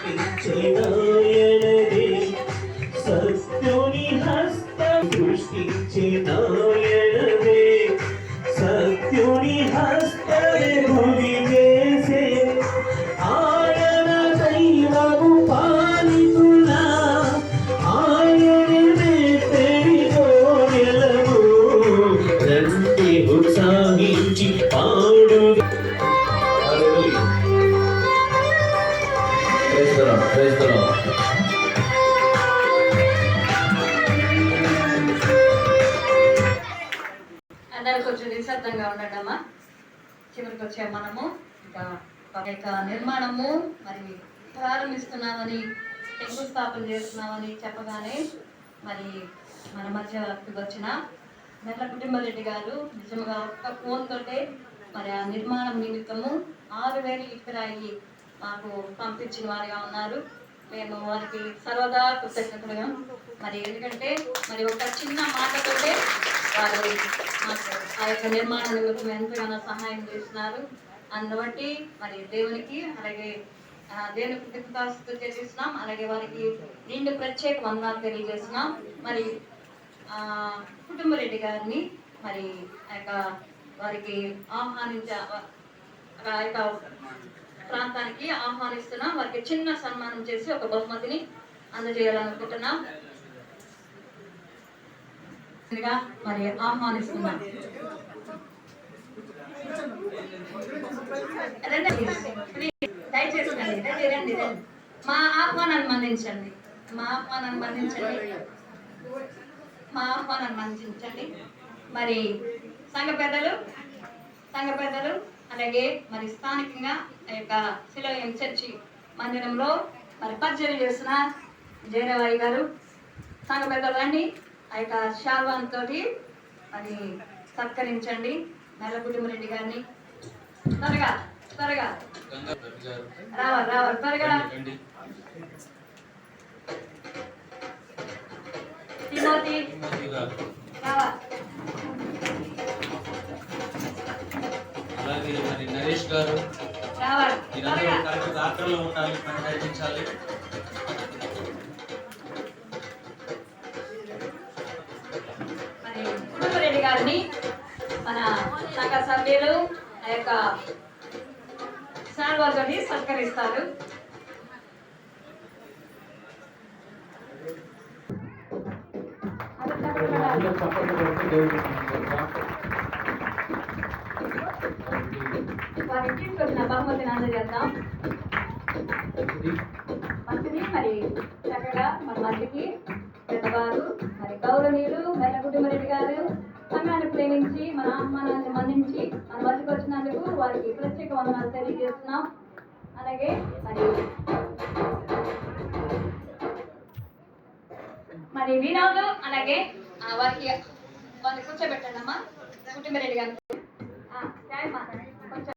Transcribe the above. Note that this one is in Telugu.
సృష్టించినాయనదే సత్యుని హస్తం సృష్టించినాయనదే సత్యుని హస్తమే భూమి చేసే ఆయన దైవము పాలితులా ఆయననే తెలిగోనెలము రండి ఉత్సాహించి పాడు అందరు కొంచెం నిశ్శబ్దంగా ఉండటమ్మా. చివరికి వచ్చే మనము ఇంకా నిర్మాణము మరి ప్రారంభిస్తున్నామని శంకుస్థాపన చేస్తున్నామని చెప్పగానే మరి మన మధ్యకి వచ్చిన మెల్ల కుటుంబరెడ్డి గారు నిజంగా ఒక్క ఫోన్ తోటే మరి ఆ నిర్మాణం నిమిత్తము 6,000 ఇటుకరాయి మాకు పంపించిన వారిగా ఉన్నారు. మేము వారికి సర్వదా కృతజ్ఞతలుగా మరి ఎందుకంటే మరి ఒక చిన్న మాటతోటే వారు మాకు ఆ యొక్క నిర్మాణ నిమిత్తం ఎంతగానో సహాయం చేస్తున్నారు. అందుబట్టి మరి దేవునికి అలాగే దేవుని కృతజ్ఞతాస్తుతులు తెలియజేస్తున్నాం. అలాగే వారికి నిండు ప్రత్యేక వందనాలు తెలియజేస్తున్నాం. మరి కుటుంబరెడ్డి గారిని మరి ఆ యొక్క వారికి ఆ యొక్క ప్రాంతానికి ఆహ్వానిస్తున్నాం. వారికి చిన్న సన్మానం చేసి ఒక బహుమతిని అందజేయాలనుకుంటున్నాం. మరి ఆహ్వానిస్తున్నాం. దయచేసి రండి. మా ఆహ్వానాన్ని మన్నించండి. మరి సంఘ పెద్దలు అలాగే మరి స్థానికంగా ఆ యొక్క శిలోయం చర్చి మందిరంలో మరి పరిచయం చేస్తున్న జయరావయ్య గారు సంఘ పెద్దలు రండి. ఆ యొక్క శాల్వాన్ తోటి మరి సత్కరించండి మెల్ల కుటుంబరెడ్డి గారిని. త్వరగా రావాలి త్వరగా. తిమోతి అలాగే మరి నరేష్ గారు రాత్రిలో ఉండాలి, పని నడిపించాలి. మరి కుటుంబరెడ్డి గారిని మన సంఘ సభ్యులు ఆ యొక్క శాల్వాతోని సత్కరిస్తారు. వారికి తీసుకొచ్చిన బహుమతిని అందజేద్దాం. మంచిది మరి చక్కగా మన మధ్యకి పెద్దవారు మరి గౌరవనీయులు మెల్ల కుటుంబరెడ్డి గారు సంఘాన్ని ప్రేమించి మన ఆహ్వానాన్ని మన్నించి మన మధ్యకి వచ్చినందుకు వారికి ప్రత్యేక వందనాలు తెలియజేస్తున్నాం. అలాగే మరి వినోద్ అలాగే వారికి కూర్చోబెట్టండి అమ్మా కుటుంబరెడ్డి గారు.